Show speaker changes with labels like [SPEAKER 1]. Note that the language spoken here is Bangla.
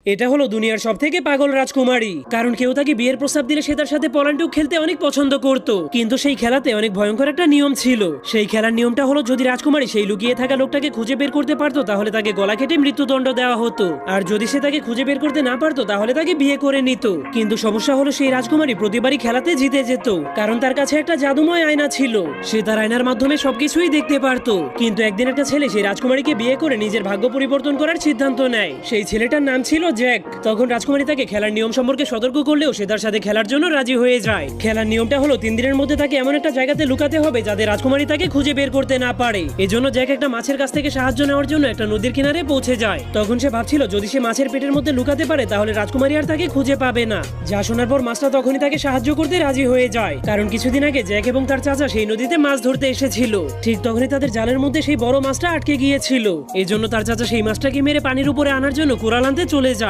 [SPEAKER 1] এটা হলো দুনিয়ার সবথেকে পাগল রাজকুমারী, কারণ কেউ তাকে বিয়ের প্রস্তাব দিলে সে তার সাথে পলান্টুক খেলতে অনেক পছন্দ করত। কিন্তু সেই খেলাতে অনেক ভয়ঙ্কর একটা নিয়ম ছিল। সেই খেলার নিয়মটা হলো, যদি রাজকুমারী সেই লুকিয়ে থাকা লোকটাকে খুঁজে বের করতে পারতো তাহলে তাকে গলা কেটে মৃত্যুদণ্ড দেওয়া হতো, আর যদি সে তাকে খুঁজে বের করতে না পারতো তাহলে তাকে বিয়ে করে নিত। কিন্তু সমস্যা হলো, সেই রাজকুমারী প্রতিবারই খেলাতে জিতে যেত, কারণ তার কাছে একটা জাদুময় আয়না ছিল। সে তার আয়নার মাধ্যমে সবকিছুই দেখতে পারতো। কিন্তু একদিন একটা ছেলে সেই রাজকুমারীকে বিয়ে করে নিজের ভাগ্য পরিবর্তন করার সিদ্ধান্ত নেয়। সেই ছেলেটার নাম ছিল জ্যাক। তখন রাজকুমারী তাকে খেলার নিয়ম সম্পর্কে সতর্ক করলেও সে তার সাথে খেলার জন্য রাজি হয়ে যায়। খেলার নিয়মটা হলো 3 দিনের মধ্যে তাকে এমন একটা জায়গাতে লুকাতে হবে যাতে রাজকুমারী তাকে খুঁজে বের করতে না পারে। এজন্য জ্যাক একটা মাছের কাছ থেকে সাহায্য নেওয়ার জন্য একটা নদীর কিনারে পৌঁছে যায়। তখন সে ভাবছিল যদি সে মাছের পেটের মধ্যে লুকাতে পারে তাহলে রাজকুমারী আর তাকে খুঁজে পাবে না। যা শোনার পর মাছটা তখনই তাকে সাহায্য করতে রাজি হয়ে যায়, কারণ কিছুদিন আগে জ্যাক এবং তার চাচা সেই নদীতে মাছ ধরতে এসেছিল। ঠিক তখনই তাদের জালের মধ্যে সেই বড় মাছটা আটকে গিয়েছিল। এজন্য তার চাচা সেই মাছটাকে মেরে পানির উপরে আনার জন্য কুড়াল আনতে চলে